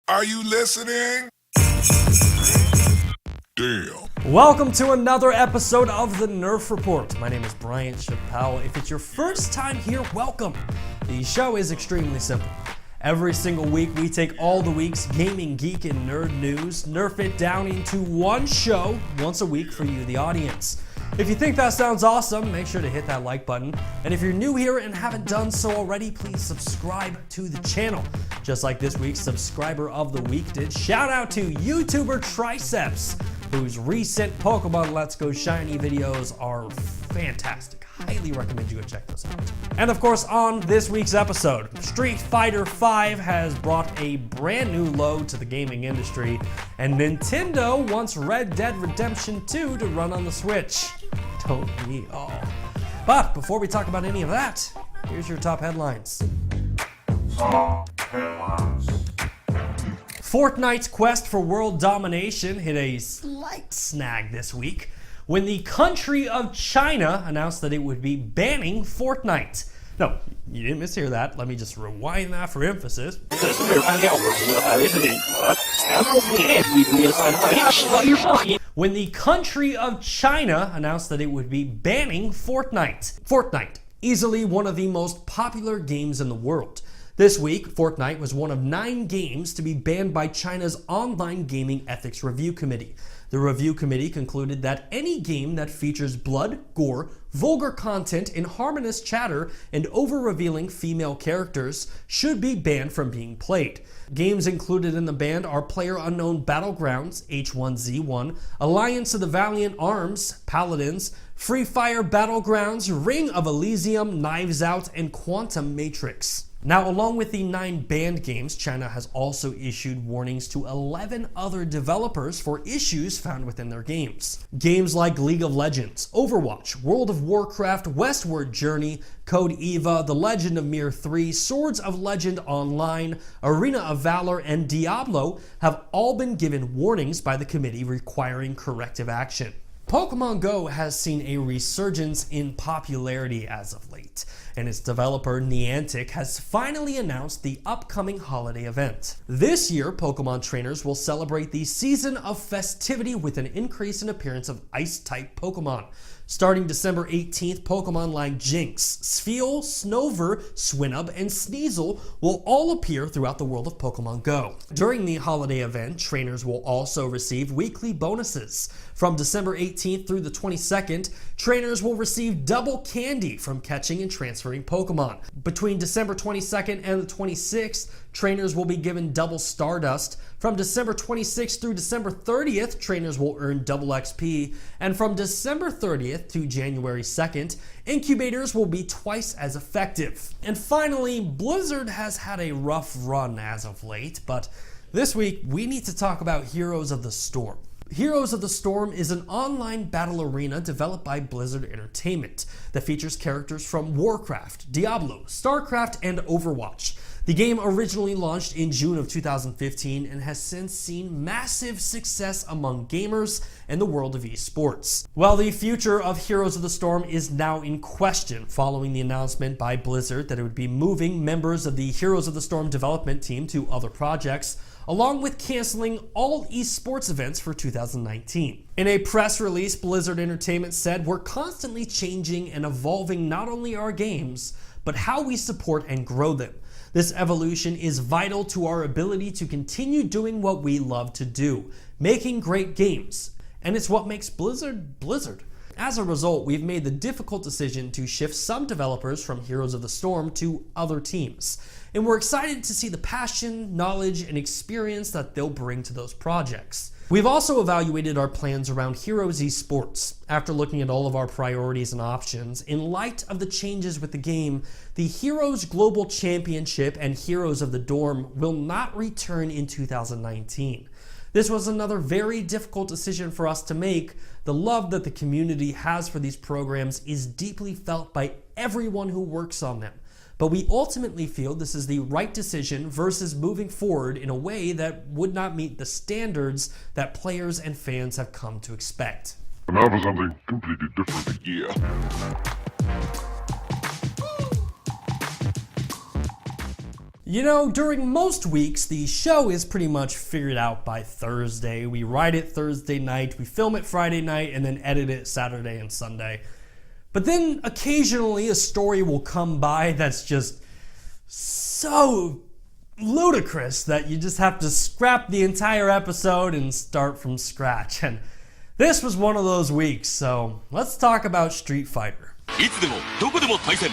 Are you listening? Damn. Welcome to another episode of the Nerf Report. My name is Brian Chappelle. If it's your first time here, welcome. The show is extremely simple. Every single week, we take all the week's gaming, geek, and nerd news, nerf it down into one show once a week for you, the audience. If you think that sounds awesome, make sure to hit that like button. And if you're new here and haven't done so already, please subscribe to the channel. Just like this week's subscriber of the week did. Shout out to YouTuber Triceps, whose recent Pokemon Let's Go Shiny videos are fantastic. Highly recommend you go check those out. And of course, on this week's episode, Street Fighter V has brought a brand new load to the gaming industry, and Nintendo wants Red Dead Redemption 2 to run on the Switch. Don't we all? But before we talk about any of that, here's your top headlines. Fortnite's quest for world domination hit a slight snag this week when the country of China announced that it would be banning Fortnite. No, you didn't mishear that. Let me just rewind that for emphasis. When the country of China announced that it would be banning Fortnite. Fortnite, easily one of the most popular games in the world. This week, Fortnite was one of 9 games to be banned by China's Online Gaming Ethics Review Committee. The review committee concluded that any game that features blood, gore, vulgar content, inharmonious chatter, and over-revealing female characters should be banned from being played. Games included in the ban are PlayerUnknown Battlegrounds, H1Z1, Alliance of the Valiant Arms, Paladins, Free Fire Battlegrounds, Ring of Elysium, Knives Out, and Quantum Matrix. Now, along with the 9 banned games, China has also issued warnings to 11 other developers for issues found within their games. Games like League of Legends, Overwatch, World of Warcraft, Westward Journey, Code Eva, The Legend of Mir 3, Swords of Legend Online, Arena of Valor, and Diablo have all been given warnings by the committee requiring corrective action. Pokemon Go has seen a resurgence in popularity as of late, and its developer Niantic has finally announced the upcoming holiday event. This year, Pokemon trainers will celebrate the season of festivity with an increase in appearance of Ice-type Pokemon. Starting December 18th, Pokemon like Jynx, Spheal, Snover, Swinub, and Sneasel will all appear throughout the world of Pokemon Go. During the holiday event, trainers will also receive weekly bonuses. From December 18th through the 22nd, trainers will receive double candy from catching and transferring Pokemon. Between December 22nd and the 26th, trainers will be given double Stardust. From December 26th through December 30th, trainers will earn double XP. And from December 30th to January 2nd, incubators will be twice as effective. And finally, Blizzard has had a rough run as of late, but this week we need to talk about Heroes of the Storm. Heroes of the Storm is an online battle arena developed by Blizzard Entertainment that features characters from Warcraft, Diablo, StarCraft, and Overwatch. The game originally launched in June of 2015 and has since seen massive success among gamers and the world of esports. Well, the future of Heroes of the Storm is now in question following the announcement by Blizzard that it would be moving members of the Heroes of the Storm development team to other projects, along with canceling all esports events for 2019. In a press release, Blizzard Entertainment said, "We're constantly changing and evolving not only our games, but how we support and grow them. This evolution is vital to our ability to continue doing what we love to do, making great games. And it's what makes Blizzard, Blizzard." As a result, we've made the difficult decision to shift some developers from Heroes of the Storm to other teams. And we're excited to see the passion, knowledge, and experience that they'll bring to those projects. We've also evaluated our plans around Heroes Esports. After looking at all of our priorities and options, in light of the changes with the game, the Heroes Global Championship and Heroes of the Dorm will not return in 2019. This was another very difficult decision for us to make. The love that the community has for these programs is deeply felt by everyone who works on them. But we ultimately feel this is the right decision versus moving forward in a way that would not meet the standards that players and fans have come to expect. And now for something completely different. Yeah. You know, during most weeks, the show is pretty much figured out by Thursday. We write it Thursday night, we film it Friday night, and then edit it Saturday and Sunday. But then occasionally a story will come by that's just so ludicrous that you just have to scrap the entire episode and start from scratch. And this was one of those weeks, so let's talk about Street Fighter. いつでもどこでも対戦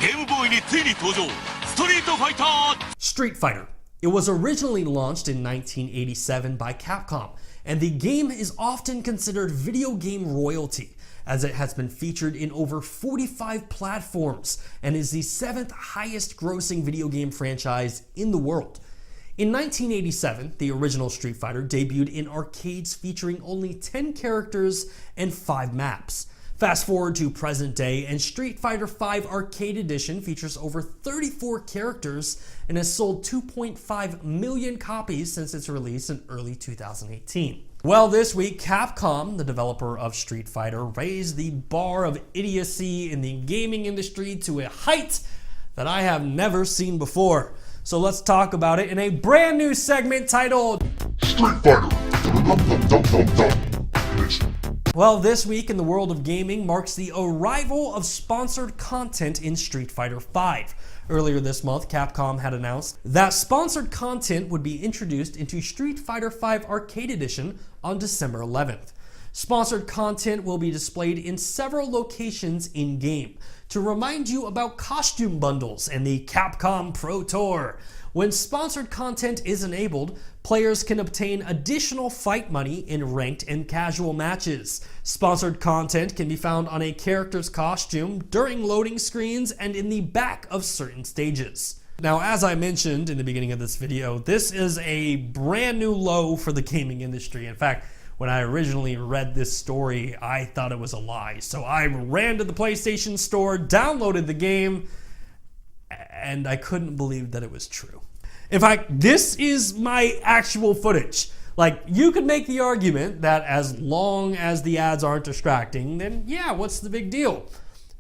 ゲームボーイについに登場ストリートファイター Street Fighter. It was originally launched in 1987 by Capcom, and the game is often considered video game royalty, as it has been featured in over 45 platforms and is the 7th highest grossing video game franchise in the world. In 1987, the original Street Fighter debuted in arcades featuring only 10 characters and 5 maps. Fast forward to present day, and Street Fighter V Arcade Edition features over 34 characters and has sold 2.5 million copies since its release in early 2018. Well, this week, Capcom, the developer of Street Fighter, raised the bar of idiocy in the gaming industry to a height that I have never seen before. So let's talk about it in a brand new segment titled Street Fighter. Well, this week in the world of gaming marks the arrival of sponsored content in Street Fighter V. Earlier this month, Capcom had announced that sponsored content would be introduced into Street Fighter V Arcade Edition on December 11th. Sponsored content will be displayed in several locations in-game to remind you about costume bundles and the Capcom Pro Tour. When sponsored content is enabled, players can obtain additional fight money in ranked and casual matches. Sponsored content can be found on a character's costume, during loading screens, and in the back of certain stages. Now, as I mentioned in the beginning of this video, this is a brand new low for the gaming industry. In fact, when I originally read this story, I thought it was a lie. So I ran to the PlayStation Store, downloaded the game, and I couldn't believe that it was true. In fact, this is my actual footage. Like, you could make the argument that as long as the ads aren't distracting, then yeah, what's the big deal?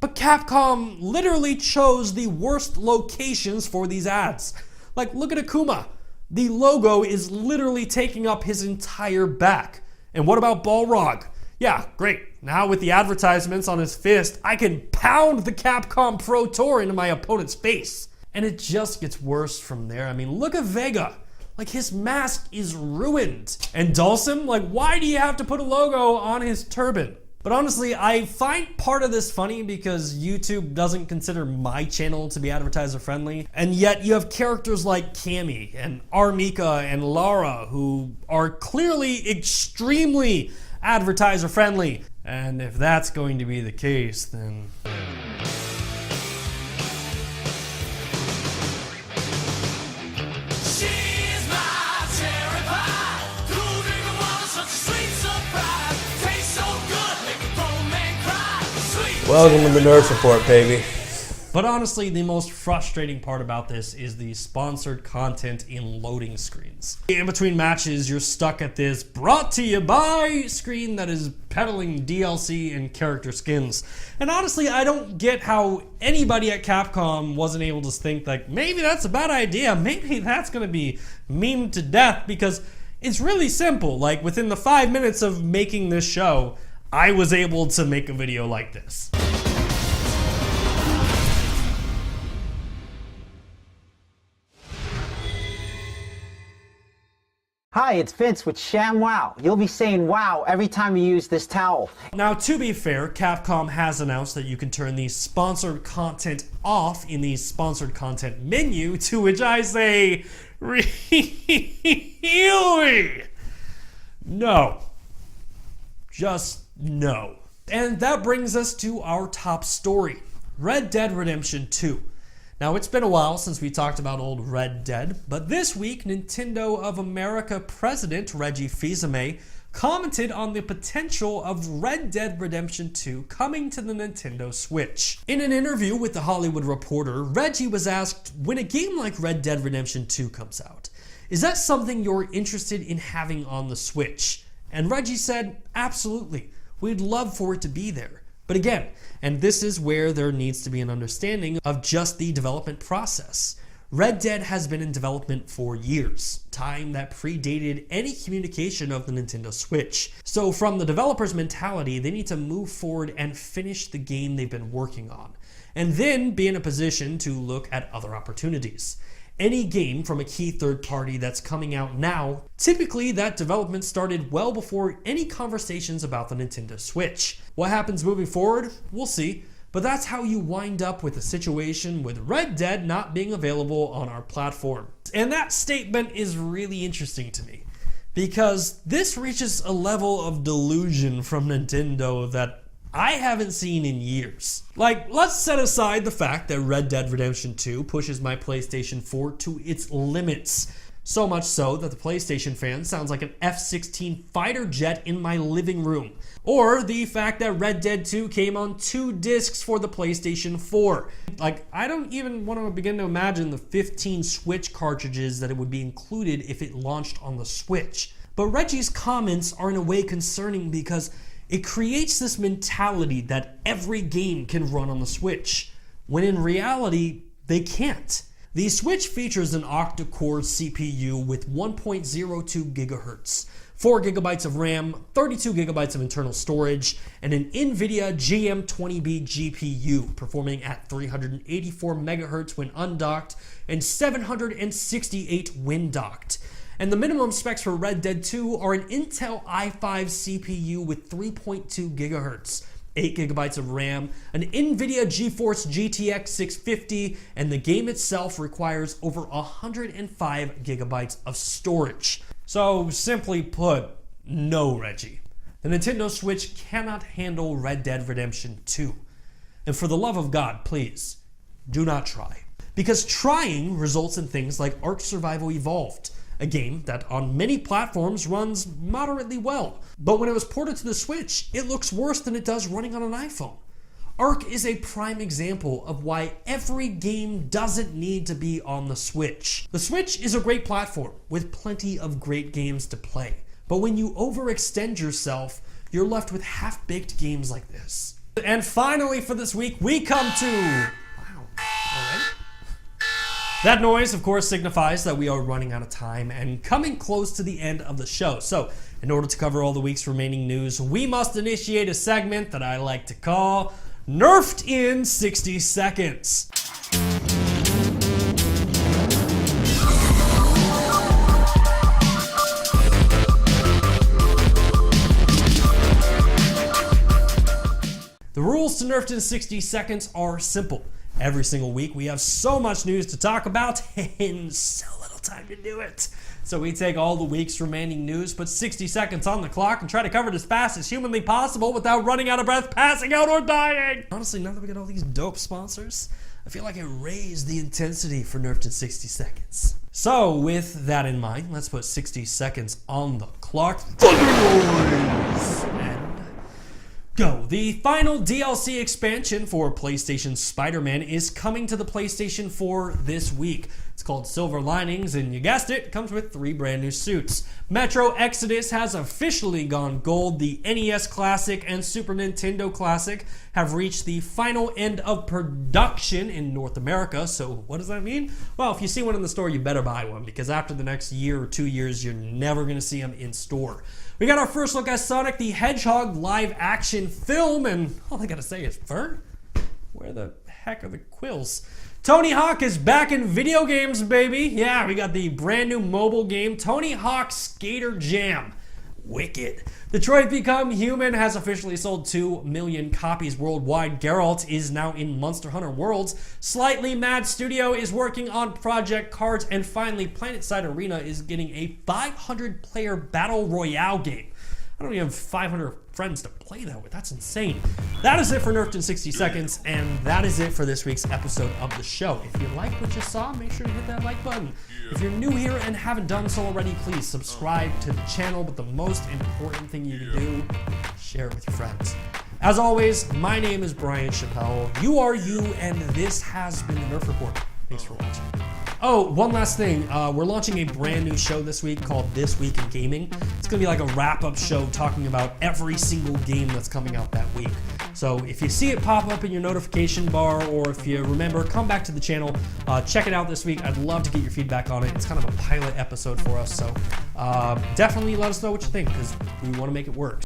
But Capcom literally chose the worst locations for these ads. Like, look at Akuma. The logo is literally taking up his entire back. And what about Balrog? Yeah, great. Now with the advertisements on his fist, I can pound the Capcom Pro Tour into my opponent's face. And it just gets worse from there. I mean, look at Vega. Like, his mask is ruined. And Dhalsim, like, why do you have to put a logo on his turban? But honestly, I find part of this funny because YouTube doesn't consider my channel to be advertiser friendly. And yet you have characters like Cammy and Armika and Lara who are clearly extremely advertiser friendly. And if that's going to be the case, then... Welcome to the Nurse Report, baby. But honestly, the most frustrating part about this is the sponsored content in loading screens. In between matches, you're stuck at this brought to you by screen that is peddling DLC and character skins. And honestly, I don't get how anybody at Capcom wasn't able to think like, maybe that's a bad idea, maybe that's gonna be memed to death, because it's really simple. Like, within the 5 minutes of making this show, I was able to make a video like this. Hi, it's Vince with ShamWow. You'll be saying wow every time you use this towel. Now, to be fair, Capcom has announced that you can turn the sponsored content off in the sponsored content menu, to which I say, really? No. Just no. And that brings us to our top story, Red Dead Redemption 2. Now, it's been a while since we talked about old Red Dead, but this week, Nintendo of America president Reggie Fils-Aimé commented on the potential of Red Dead Redemption 2 coming to the Nintendo Switch. In an interview with The Hollywood Reporter, Reggie was asked, when a game like Red Dead Redemption 2 comes out, is that something you're interested in having on the Switch? And Reggie said, absolutely. We'd love for it to be there. But again, and this is where there needs to be an understanding of just the development process. Red Dead has been in development for years, time that predated any communication of the Nintendo Switch. So from the developer's mentality, they need to move forward and finish the game they've been working on, and then be in a position to look at other opportunities. Any game from a key third party that's coming out now, typically that development started well before any conversations about the Nintendo Switch. What happens moving forward? We'll see. But that's how you wind up with a situation with Red Dead not being available on our platform. And that statement is really interesting to me, because this reaches a level of delusion from Nintendo that I haven't seen in years. Like, let's set aside the fact that Red Dead Redemption 2 pushes my PlayStation 4 to its limits. So much so that the PlayStation fan sounds like an F-16 fighter jet in my living room. Or the fact that Red Dead 2 came on 2 discs for the PlayStation 4. Like, I don't even want to begin to imagine the 15 Switch cartridges that it would be included if it launched on the Switch. But Reggie's comments are in a way concerning because it creates this mentality that every game can run on the Switch, when in reality, they can't. The Switch features an octa-core CPU with 1.02 GHz, 4 GB of RAM, 32 GB of internal storage, and an NVIDIA GM20B GPU performing at 384 MHz when undocked and 768 when docked. And the minimum specs for Red Dead 2 are an Intel i5 CPU with 3.2 GHz, 8 GB of RAM, an NVIDIA GeForce GTX 650, and the game itself requires over 105 GB of storage. So simply put, no, Reggie. The Nintendo Switch cannot handle Red Dead Redemption 2. And for the love of God, please, do not try. Because trying results in things like Ark Survival Evolved, a game that on many platforms runs moderately well. But when it was ported to the Switch, it looks worse than it does running on an iPhone. Ark is a prime example of why every game doesn't need to be on the Switch. The Switch is a great platform with plenty of great games to play. But when you overextend yourself, you're left with half-baked games like this. And finally for this week, we come to... Wow, alright. That noise, of course, signifies that we are running out of time and coming close to the end of the show. So, in order to cover all the week's remaining news, we must initiate a segment that I like to call Nerfed in 60 Seconds. The rules to Nerfed in 60 Seconds are simple. Every single week we have so much news to talk about and so little time to do it. So we take all the week's remaining news, put 60 seconds on the clock, and try to cover it as fast as humanly possible without running out of breath, passing out, or dying. Honestly, now that we got all these dope sponsors, I feel like it raised the intensity for Nerfed in 60 Seconds. So with that in mind, let's put 60 seconds on the clock. Thunder noise! And go. The final DLC expansion for PlayStation Spider-Man is coming to the PlayStation 4 this week. It's called Silver Linings, and you guessed it, comes with 3 brand new suits. Metro Exodus has officially gone gold. The NES Classic and Super Nintendo Classic have reached the final end of production in North America. So what does that mean? Well, if you see one in the store, you better buy one, because after the next year or 2 years, you're never going to see them in store. We got our first look at Sonic the Hedgehog live action film, and all I gotta say is, Vern, where the heck are the quills? Tony Hawk is back in video games, baby. Yeah, we got the brand new mobile game, Tony Hawk Skater Jam. Wicked. Detroit Become Human has officially sold 2 million copies worldwide. Geralt is now in Monster Hunter Worlds. Slightly Mad Studio is working on Project Cards. And finally, PlanetSide Arena is getting a 500-player battle royale game. I don't even have 500 friends to play that with. That's insane. That is it for Nerfed in 60 Seconds, and that is it for this week's episode of the show. If you like what you saw, make sure to hit that like button. If you're new here and haven't done so already, please subscribe to the channel, but the most important thing you can do, share it with your friends. As always, my name is Brian Chappell. You are you, and this has been the Nerf Report. Thanks for watching. Oh, one last thing. We're launching a brand new show this week called This Week in Gaming. It's going to be like a wrap-up show talking about every single game that's coming out that week. So if you see it pop up in your notification bar, or if you remember, come back to the channel, check it out this week. I'd love to get your feedback on it. It's kind of a pilot episode for us, so definitely let us know what you think, because we want to make it work.